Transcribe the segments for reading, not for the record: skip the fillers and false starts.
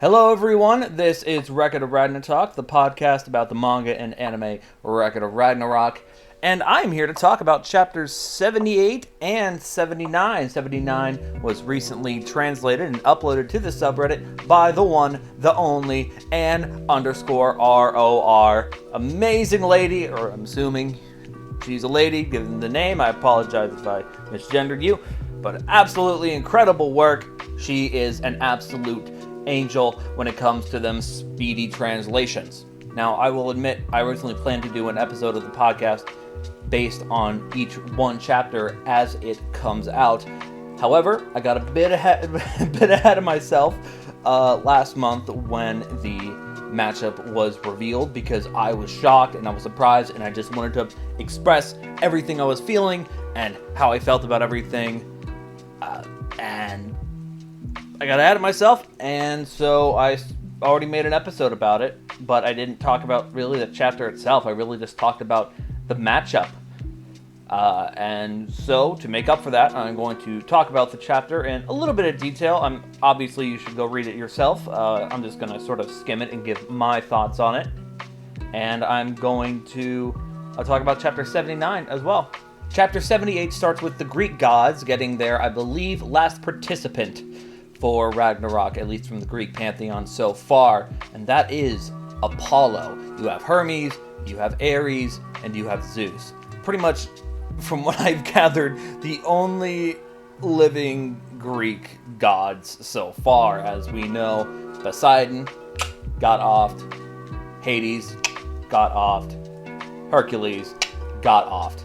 Hello everyone, this is Record of Ragnatalk, the podcast about the manga and anime Record of Ragnarok, and I'm here to talk about chapters 78 and 79. 79 was recently translated and uploaded to the subreddit by the one, the only, _ROR, amazing lady, or I'm assuming she's a lady, given the name. I apologize if I misgendered you, but absolutely incredible work. She is an absolute angel when it comes to them speedy translations. Now, I will admit, I originally planned to do an episode of the podcast based on each one chapter as it comes out. However, I got a bit ahead of myself last month when the matchup was revealed, because I was shocked and I was surprised, and I just wanted to express everything I was feeling and how I felt about everything. And I got ahead of myself, and so I already made an episode about it, but I didn't talk about really the chapter itself. I really just talked about the matchup. And so, to make up for that, I'm going to talk about the chapter in a little bit of detail. Obviously, you should go read it yourself. I'm just going to sort of skim it and give my thoughts on it. And I'm going to talk about chapter 79 as well. Chapter 78 starts with the Greek gods getting their, I believe, last participant for Ragnarok, at least from the Greek pantheon so far, and that is Apollo. You have Hermes, you have Ares, and you have Zeus. Pretty much, from what I've gathered, the only living Greek gods so far. As we know, Poseidon got offed, Hades got offed, Hercules got offed.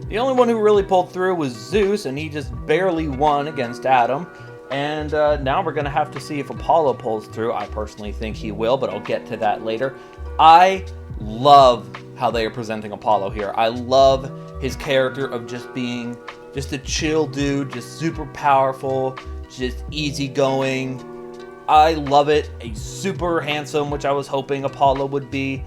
The only one who really pulled through was Zeus, and he just barely won against Adam. And now we're going to have to see if Apollo pulls through. I personally think he will, but I'll get to that later. I love how they are presenting Apollo here. I love his character of just being just a chill dude, just super powerful, just easygoing. I love it. He's super handsome, which I was hoping Apollo would be.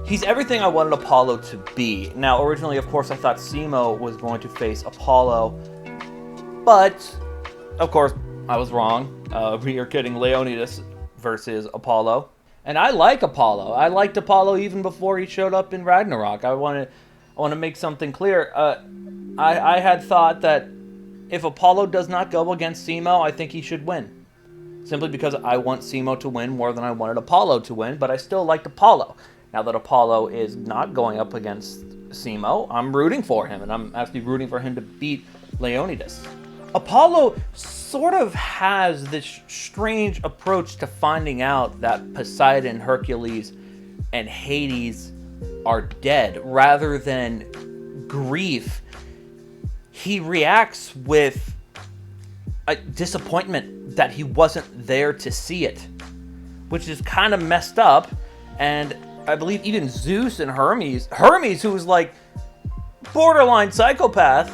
He's everything I wanted Apollo to be. Now, originally, of course, I thought Simo was going to face Apollo, but, of course, I was wrong. We are getting Leonidas versus Apollo. And I like Apollo. I liked Apollo even before he showed up in Ragnarok. I want to make something clear. I had thought that if Apollo does not go against Simo, I think he should win. Simply because I want Simo to win more than I wanted Apollo to win, but I still liked Apollo. Now that Apollo is not going up against Simo, I'm rooting for him, and I'm actually rooting for him to beat Leonidas. Apollo sort of has this strange approach to finding out that Poseidon, Hercules, and Hades are dead. Rather than grief, he reacts with a disappointment that he wasn't there to see it, which is kind of messed up. And I believe even Zeus and Hermes, who was like borderline psychopath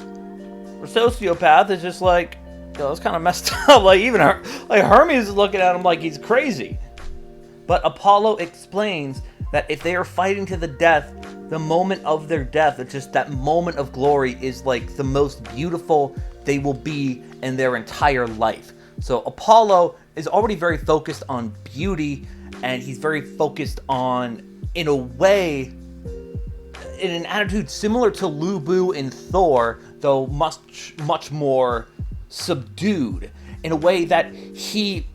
or sociopath, is just like, yo, it's kind of messed up. Like even Hermes is looking at him like he's crazy. But Apollo explains that if they are fighting to the death, the moment of their death, it's just that moment of glory is like the most beautiful they will be in their entire life. So Apollo is already very focused on beauty, and he's very focused on, in a way, in an attitude similar to Lubu in Thor, though much more subdued, in a way that he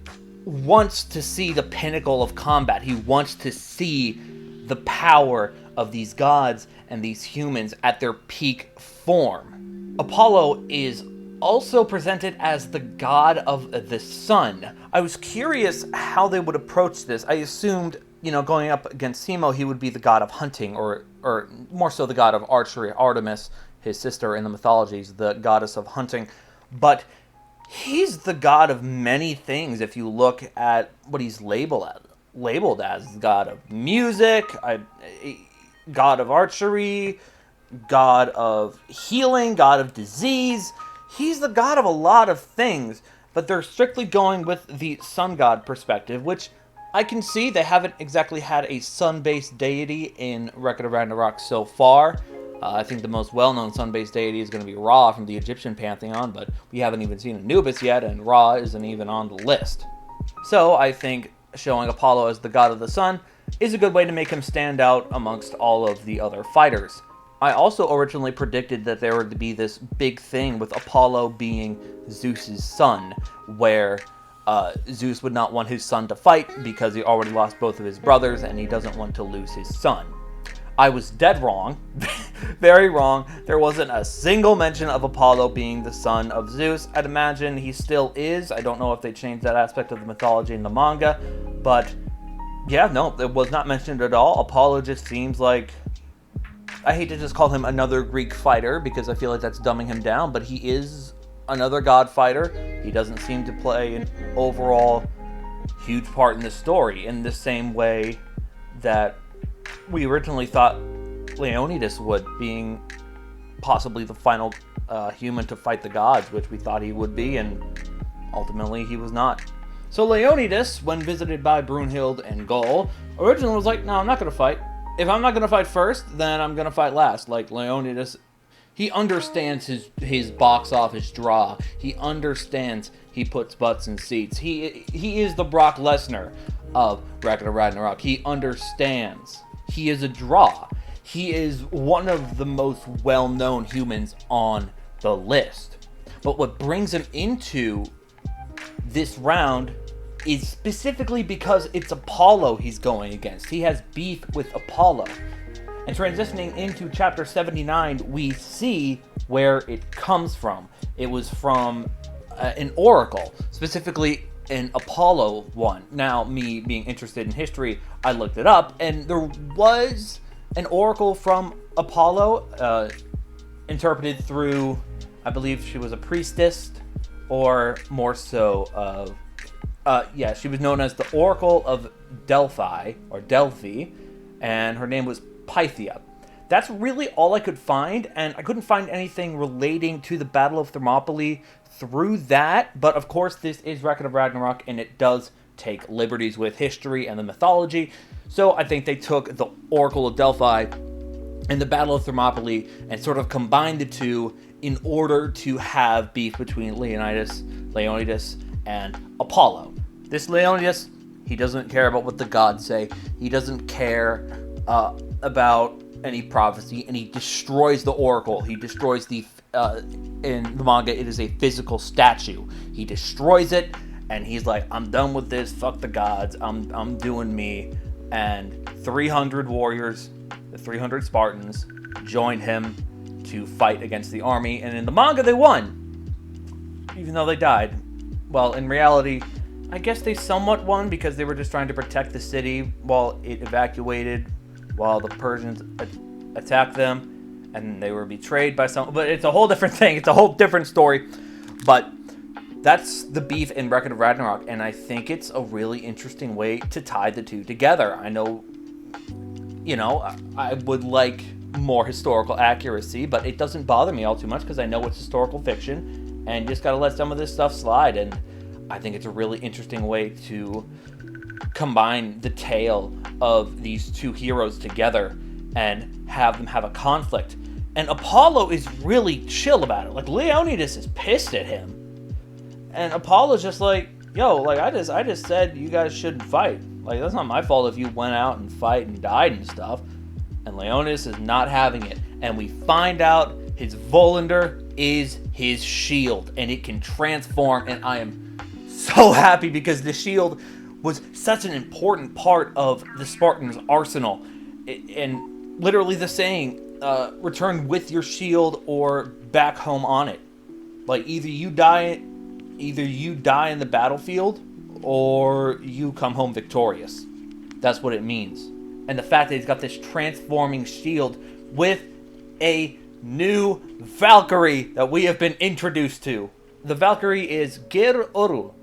wants to see the pinnacle of combat. He wants to see the power of these gods and these humans at their peak form. Apollo is also presented as the god of the sun. I was curious how they would approach this. I assumed, going up against Simo, he would be the god of hunting, or more so the god of archery. Artemis, his sister in the mythologies, the goddess of hunting. But he's the god of many things if you look at what he's labeled as god of music, god of archery, god of healing, god of disease. He's the god of a lot of things, but they're strictly going with the sun god perspective, which I can see. They haven't exactly had a sun-based deity in Record of Ragnarok so far. I think the most well-known sun-based deity is going to be Ra from the Egyptian pantheon, but we haven't even seen Anubis yet, and Ra isn't even on the list. So I think showing Apollo as the god of the sun is a good way to make him stand out amongst all of the other fighters. I also originally predicted that there would be this big thing with Apollo being Zeus's son, where Zeus would not want his son to fight because he already lost both of his brothers and he doesn't want to lose his son. I was dead wrong. Very wrong. There wasn't a single mention of Apollo being the son of Zeus. I'd imagine he still is. I don't know if they changed that aspect of the mythology in the manga, but yeah, no, it was not mentioned at all. Apollo just seems like, I hate to just call him another Greek fighter because I feel like that's dumbing him down, but he is another god fighter. He doesn't seem to play an overall huge part in the story in the same way that we originally thought Leonidas would, being possibly the final human to fight the gods, which we thought he would be, and ultimately he was not. So Leonidas, when visited by Brunhild and Gull, originally was like, no, I'm not going to fight. If I'm not going to fight first, then I'm going to fight last. Like, Leonidas, he understands his box office draw. He understands he puts butts in seats. He is the Brock Lesnar of Record of Ragnarok. He understands. He is a draw. He is one of the most well-known humans on the list. But what brings him into this round is specifically because it's Apollo he's going against. He has beef with Apollo. And transitioning into chapter 79, we see where it comes from. It was from an oracle, specifically an Apollo one. Now, me being interested in history, I looked it up, and there was an oracle from Apollo, interpreted through, I believe she was a priestess, or more so of, she was known as the Oracle of Delphi, or Delphi, and her name was Pythia. That's really all I could find, and I couldn't find anything relating to the Battle of Thermopylae through that, but of course this is Record of Ragnarok, and it does take liberties with history and the mythology, so I think they took the Oracle of Delphi and the Battle of Thermopylae and sort of combined the two in order to have beef between Leonidas, and Apollo. This Leonidas, he doesn't care about what the gods say. He doesn't care about any prophecy, and he destroys the oracle. He destroys the, in the manga, it is a physical statue. He destroys it, and he's like, I'm done with this, fuck the gods, I'm doing me. And 300 warriors, the 300 Spartans, join him to fight against the army, and in the manga they won, even though they died. Well, in reality, I guess they somewhat won because they were just trying to protect the city while it evacuated, while the Persians attacked them, and they were betrayed by some. But it's a whole different thing. It's a whole different story. But that's the beef in Record of Ragnarok, and I think it's a really interesting way to tie the two together. I know, I would like more historical accuracy, but it doesn't bother me all too much because I know it's historical fiction, and you just gotta let some of this stuff slide. And I think it's a really interesting way to combine the tale of these two heroes together and have them have a conflict. And Apollo is really chill about it. Like, Leonidas is pissed at him, and Apollo's just like, yo, like, I just said you guys shouldn't fight. Like, that's not my fault if you went out and fight and died and stuff. And Leonidas is not having it. And we find out his Volander is his shield, and it can transform, and I am so happy because the shield was such an important part of the Spartans' arsenal. And literally the saying, return with your shield or back home on it. Like, either you die in the battlefield or you come home victorious. That's what it means. And the fact that he's got this transforming shield with a new Valkyrie that we have been introduced to. The Valkyrie is Gir Oru.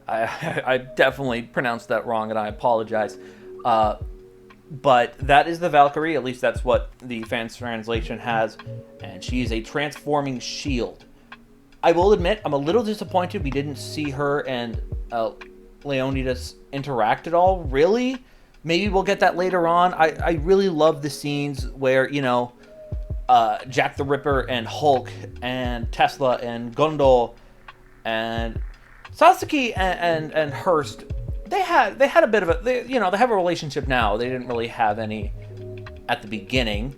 I definitely pronounced that wrong, and I apologize. But that is the Valkyrie, at least that's what the fans' translation has. And she is a transforming shield. I will admit, I'm a little disappointed we didn't see her and Leonidas interact at all, really. Maybe we'll get that later on. I really love the scenes where, Jack the Ripper and Hulk and Tesla and Gundol and Sasuke and Hurst, they had a bit of a, they have a relationship now. They didn't really have any at the beginning,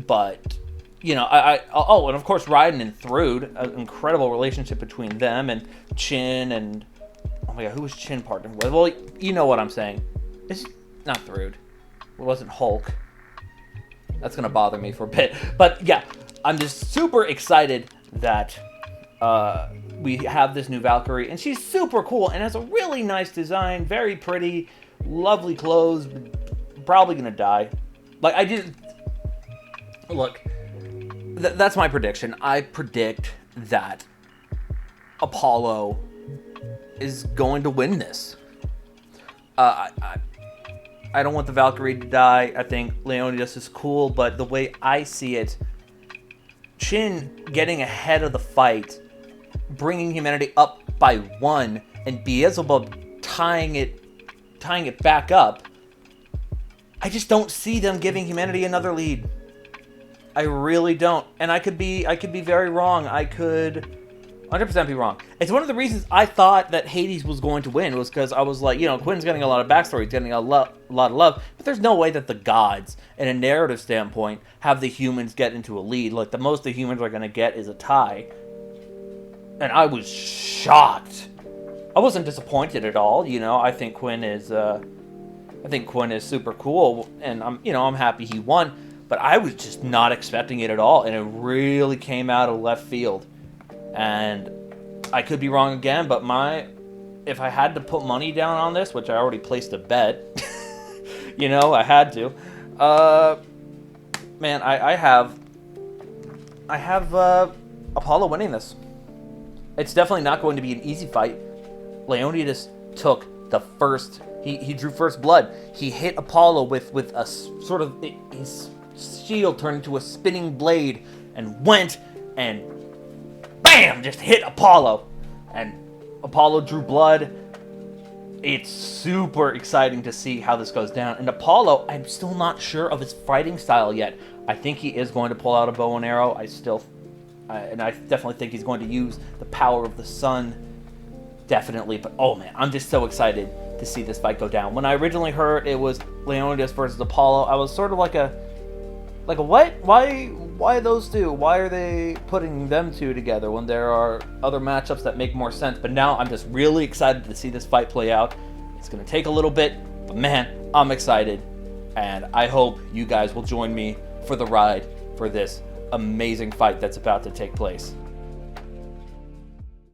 but and of course Raiden and Thrud, an incredible relationship between them, and Chin, and oh my god, who was Chin partnered with? Well, you know what I'm saying. It's not Thrud. It wasn't Hulk. That's gonna bother me for a bit. But yeah, I'm just super excited that we have this new Valkyrie, and she's super cool and has a really nice design, very pretty, lovely clothes. Probably gonna die. Like, I just look. That's my prediction. I predict that Apollo is going to win this. I don't want the Valkyrie to die. I think Leonidas is cool, but the way I see it, Chin getting ahead of the fight, bringing humanity up by 1, and Beelzebub tying it back up. I just don't see them giving humanity another lead. I really don't. And I could be very wrong. I could 100% be wrong. It's one of the reasons I thought that Hades was going to win, was because I was like, Quinn's getting a lot of backstory, he's getting a lot of love, but there's no way that the gods, in a narrative standpoint, have the humans get into a lead. Like, the most the humans are going to get is a tie. And I was shocked. I wasn't disappointed at all. I think Quinn is super cool, and I'm happy he won. But I was just not expecting it at all, and it really came out of left field. And I could be wrong again, but if I had to put money down on this, which I already placed a bet, I had to. Man, I have Apollo winning this. It's definitely not going to be an easy fight. Leonidas took the first. He drew first blood. He hit Apollo with a sort of, his shield turned into a spinning blade and went and bam, just hit Apollo. And Apollo drew blood. It's super exciting to see how this goes down. And Apollo, I'm still not sure of his fighting style yet. I think he is going to pull out a bow and arrow. I definitely think he's going to use the power of the sun. Definitely. But oh man, I'm just so excited to see this fight go down. When I originally heard it was Leonidas versus Apollo, I was sort of like a what? Why those two? Why are they putting them two together when there are other matchups that make more sense? But now I'm just really excited to see this fight play out. It's going to take a little bit, but man, I'm excited. And I hope you guys will join me for the ride for this amazing fight that's about to take place.